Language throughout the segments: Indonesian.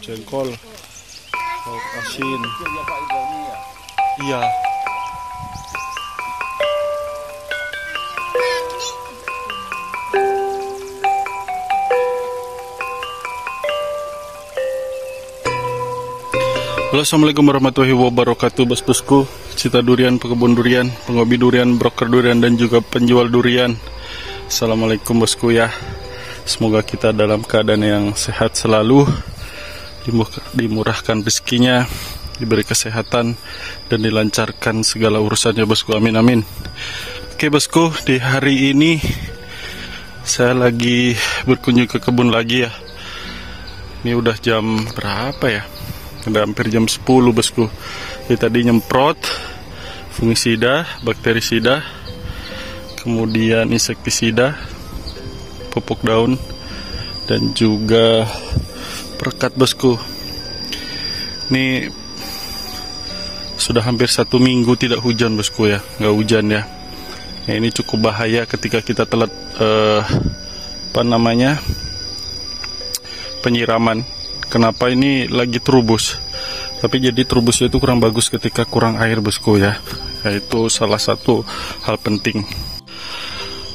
Jengkol, lauk asin. Iya. Halo, assalamualaikum warahmatullahi wabarakatuh, bos-bosku, cita durian, pekebun durian, penghobi durian, broker durian, dan juga penjual durian. Assalamualaikum bosku ya. Semoga kita dalam keadaan yang sehat selalu, dimurahkan rezekinya, diberi kesehatan, dan dilancarkan segala urusannya bosku, amin amin. Oke bosku, di hari ini saya lagi berkunjung ke kebun lagi ya. Ini udah jam berapa ya? Udah hampir jam 10 bosku. Jadi tadi nyemprot fungisida, bakterisida, kemudian insektisida, pupuk daun, dan juga perekat bosku. Ini sudah hampir 1 minggu tidak hujan bosku ya, nggak hujan ya. Nah, ini cukup bahaya ketika kita telat penyiraman. Kenapa ini lagi terubus? Tapi jadi terubusnya itu kurang bagus ketika kurang air bosku ya. Yaitu salah satu hal penting.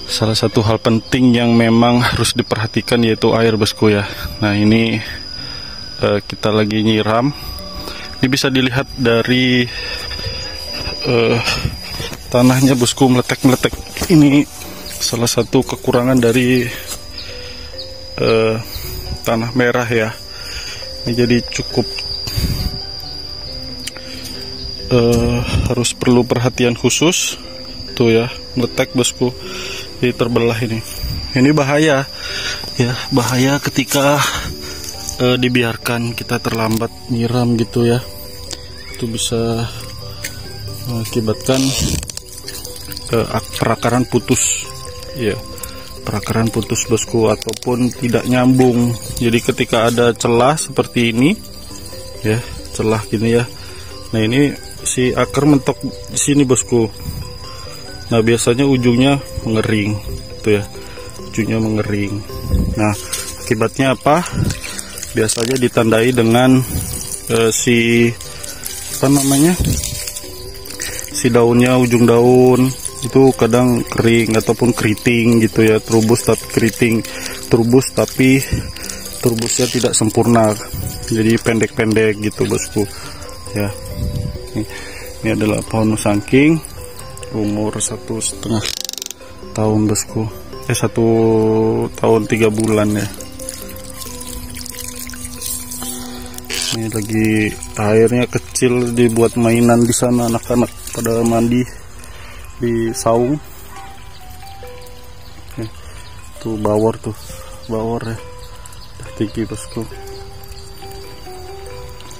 Salah satu hal penting yang memang harus diperhatikan yaitu air bosku ya. Nah ini kita lagi nyiram. Ini bisa dilihat dari tanahnya bosku, meletek-meletek. Ini salah satu kekurangan dari tanah merah ya. Ini jadi cukup harus perlu perhatian khusus. Tuh ya, meletek bosku, jadi terbelah ini. Ini bahaya ya, bahaya ketika dibiarkan kita terlambat nyiram gitu ya. Itu bisa mengakibatkan perakaran putus ya. Perakaran putus bosku, ataupun tidak nyambung. Jadi ketika ada celah seperti ini ya, celah gini ya. Nah ini si akar mentok di sini bosku. Nah biasanya ujungnya mengering gitu ya, ujungnya mengering. Nah akibatnya apa? Biasanya ditandai dengan si daunnya, ujung daun itu kadang kering ataupun keriting gitu ya, terubus tapi keriting, terubus tapi terubusnya tidak sempurna, jadi pendek-pendek gitu bosku ya. Ini adalah pohon musangking, umur 1,5 tahun bosku, 1 tahun 3 bulan ya. Ini lagi airnya kecil, dibuat mainan di sana, anak-anak pada mandi di saung. Tuh bawor ya, udah tinggi bosku.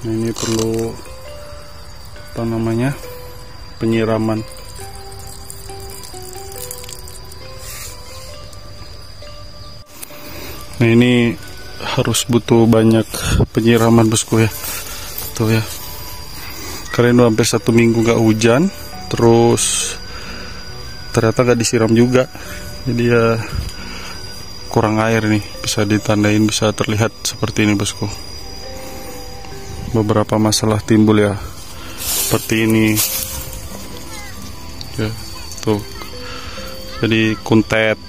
Nah, ini perlu penyiraman. Nah ini harus butuh banyak penyiraman bosku ya. Tuh ya, karena hampir 1 minggu gak hujan, terus ternyata gak disiram juga, jadi ya kurang air nih, bisa ditandain, bisa terlihat seperti ini bosku. Beberapa masalah timbul ya, seperti ini ya, tuh. Jadi kuntet,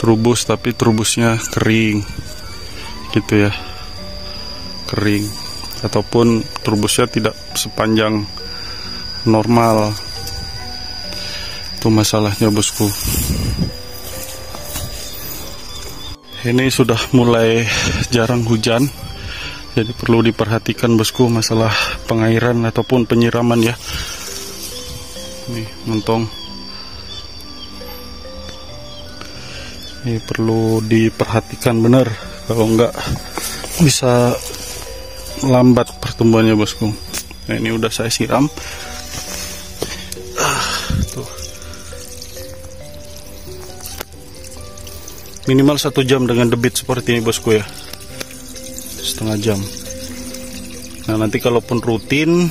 terubus tapi terubusnya kering gitu ya, kering, ataupun terubusnya tidak sepanjang normal. Itu masalahnya bosku. Ini sudah mulai jarang hujan, jadi perlu diperhatikan bosku masalah pengairan ataupun penyiraman ya. Nih mentong, ini perlu diperhatikan benar, kalau enggak bisa lambat pertumbuhannya bosku. Nah ini udah saya siram. Tuh. Minimal 1 jam dengan debit seperti ini bosku ya, 1/2 jam. Nah nanti kalaupun rutin,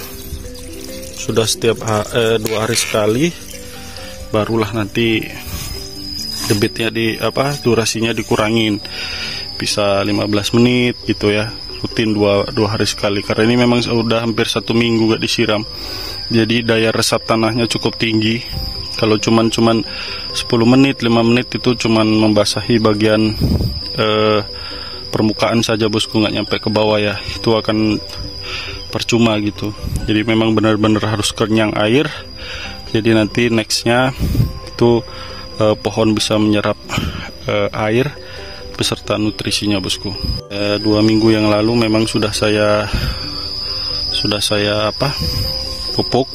sudah setiap 2 hari sekali, barulah nanti debitnya durasinya dikurangin, bisa 15 menit gitu ya, rutin dua hari sekali, karena ini memang sudah hampir 1 minggu gak disiram. Jadi daya resap tanahnya cukup tinggi. Kalau cuman 10 menit, 5 menit itu cuman membasahi bagian permukaan saja bosku, nggak nyampe ke bawah ya, itu akan percuma gitu. Jadi memang benar-benar harus kenyang air. Jadi nanti nextnya itu pohon bisa menyerap air beserta nutrisinya bosku. 2 minggu yang lalu memang sudah saya pupuk.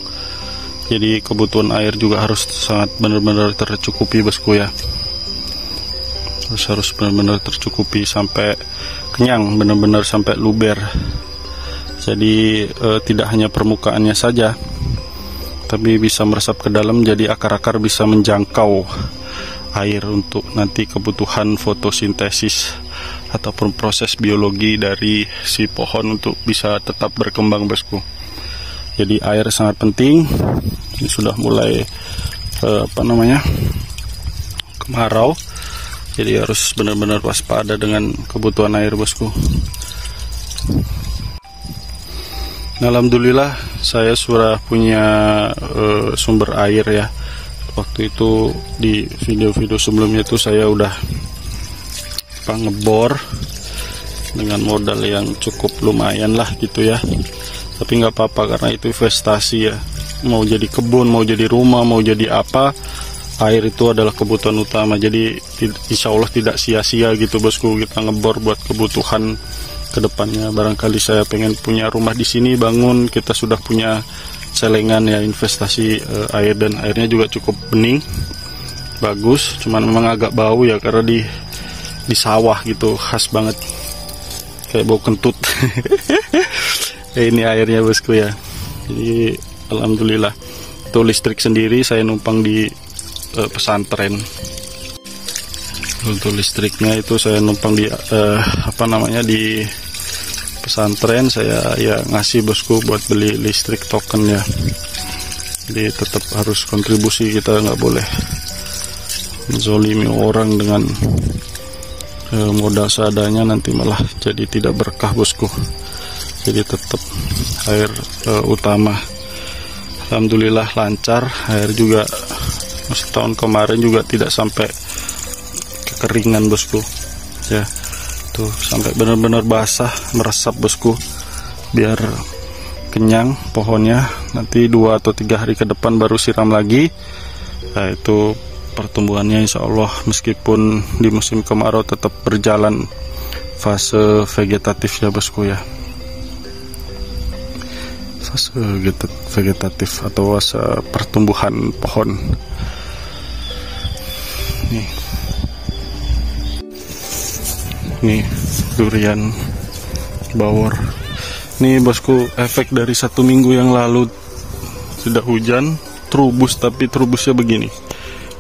Jadi kebutuhan air juga harus sangat benar-benar tercukupi bosku ya. Harus benar-benar tercukupi sampai kenyang, benar-benar sampai luber. Jadi tidak hanya permukaannya saja, tapi bisa meresap ke dalam, jadi akar-akar bisa menjangkau air untuk nanti kebutuhan fotosintesis ataupun proses biologi dari si pohon untuk bisa tetap berkembang bosku. Jadi air sangat penting. Ini sudah mulai kemarau, jadi harus benar-benar waspada dengan kebutuhan air bosku. Alhamdulillah saya sudah punya sumber air ya. Waktu itu di video-video sebelumnya itu saya udah ngebor dengan modal yang cukup lumayan lah gitu ya. Tapi nggak apa-apa karena itu investasi ya. Mau jadi kebun, mau jadi rumah, mau jadi apa, air itu adalah kebutuhan utama. Jadi insya Allah tidak sia-sia gitu bosku, kita ngebor buat kebutuhan kedepannya. Barangkali saya pengen punya rumah di sini, bangun, kita sudah punya celengan ya, investasi air, dan airnya juga cukup bening, bagus. Cuman memang agak bau ya karena di sawah gitu, khas banget, kayak bau kentut. Ini airnya bosku ya. Jadi alhamdulillah. Itu listrik sendiri saya numpang di pesantren. Untuk listriknya itu saya numpang di di pesantren. Saya ya ngasih bosku buat beli listrik token ya. Jadi tetap harus kontribusi, kita nggak boleh menzolimi orang dengan modal seadanya, nanti malah jadi tidak berkah bosku. Jadi tetap air utama. Alhamdulillah lancar, air juga setahun kemarin juga tidak sampai kekeringan bosku ya, tuh sampai benar-benar basah, meresap bosku, biar kenyang pohonnya. Nanti 2 atau 3 hari ke depan baru siram lagi. Nah, itu pertumbuhannya insya Allah meskipun di musim kemarau tetap berjalan fase vegetatifnya bosku ya, fase vegetatif atau fase pertumbuhan pohon. Nih durian bawor. Nih bosku, efek dari 1 minggu yang lalu sudah hujan, terubus, tapi terubusnya begini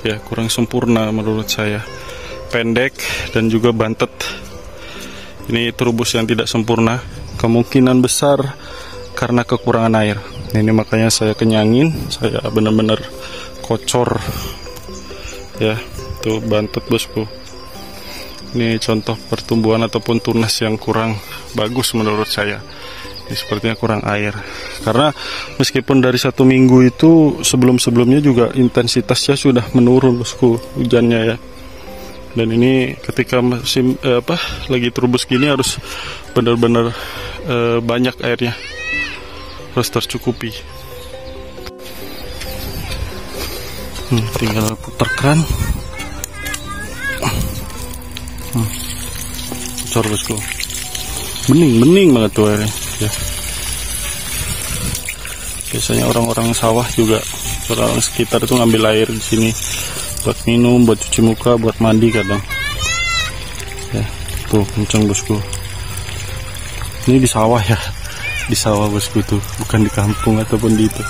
ya, kurang sempurna menurut saya, pendek dan juga bantet. Ini terubus yang tidak sempurna, kemungkinan besar karena kekurangan air. Ini makanya saya kenyangin, saya benar-benar kocor ya, tuh bantet bosku. Ini contoh pertumbuhan ataupun tunas yang kurang bagus menurut saya. Ini sepertinya kurang air. Karena meskipun dari 1 minggu itu sebelum-sebelumnya juga intensitasnya sudah menurun bosku, hujannya ya. Dan ini ketika musim lagi terubus gini harus benar-benar banyak airnya, harus tercukupi. Tinggal putar keran. Bocor bosku, bening banget tuh airnya ya. Biasanya orang-orang sawah juga, orang sekitar itu ngambil air di sini buat minum, buat cuci muka, buat mandi kadang ya. Tuh kenceng bosku, ini di sawah ya, di sawah bosku tuh, bukan di kampung ataupun di itu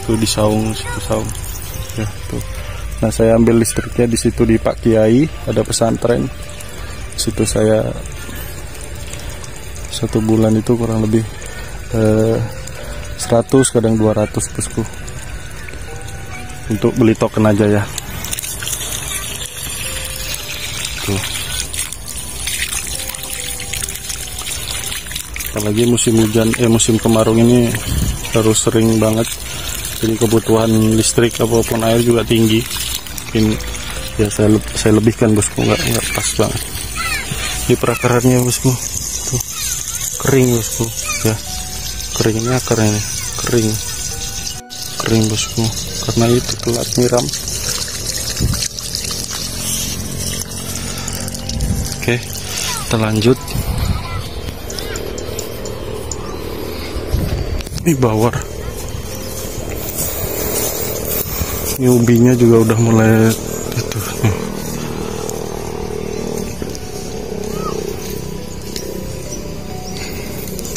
tuh, di saung, situ saung ya tuh. Nah saya ambil listriknya di situ di Pak Kiai, ada pesantren. Situ saya 1 bulan itu kurang lebih 100 kadang 200 bosku, untuk beli token aja ya. Apalagi musim hujan, musim kemarau ini harus sering banget. Jadi kebutuhan listrik apapun air juga tinggi. Mungkin ya saya lebihkan bosku, nggak pas banget. Ini perakarannya bosku, tuh kering bosku, ya keringnya akarnya kering bosku, karena itu telat nyiram. Oke, kita lanjut. Ini bawar. Ini ubinya juga udah mulai itu.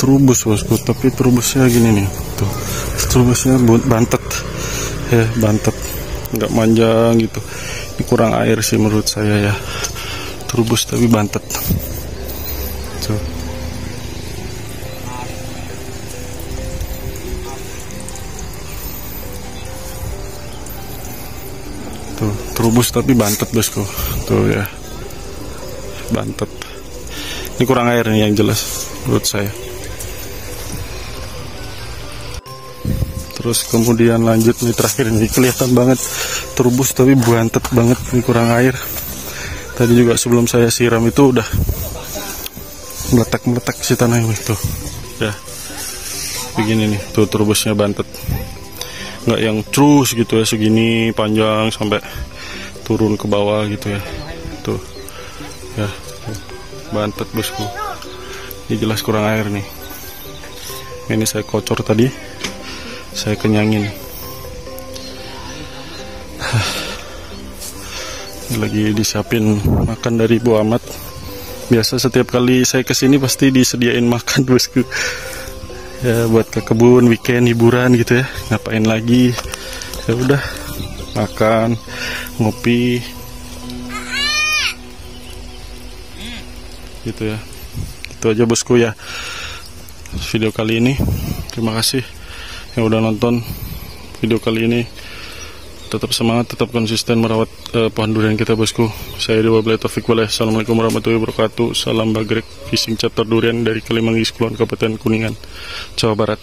Terubus bosku, tapi terubusnya gini nih. Tuh, terubusnya bantet. Ya, bantet. Nggak manjang gitu. Ini kurang air sih menurut saya ya. Terubus tapi bantet. Tuh. Tuh, terubus tapi bantet bosku. Tuh ya. Bantet. Ini kurang air nih yang jelas menurut saya. Terus kemudian lanjut nih terakhir ini, kelihatan banget terubus tapi bantet banget, ini kurang air. Tadi juga sebelum saya siram itu udah meletak si tanah itu. Ya. Begini nih, tuh terubusnya bantet. Nggak yang terus gitu ya, segini panjang sampai turun ke bawah gitu ya. Tuh. Ya, tuh. Bantet bosku. Ini jelas kurang air nih. Ini saya kocor tadi. Saya kenyangin. Lagi disiapin makan dari Bu Ahmad. Biasa setiap kali saya kesini pasti disediain makan bosku. Ya buat ke kebun, weekend, hiburan gitu ya. Ngapain lagi? Ya udah makan, ngopi. Gitu ya. Itu aja bosku ya. Video kali ini. Terima kasih yang udah nonton video kali ini. Tetap semangat, tetap konsisten merawat pohon durian kita bosku. Saya Dewa Blay Taufik Waleh. Assalamualaikum warahmatullahi wabarakatuh. Salam Bagrek Fishing Chapter Durian dari Kalimangis, Kulon Kabupaten Kuningan, Jawa Barat.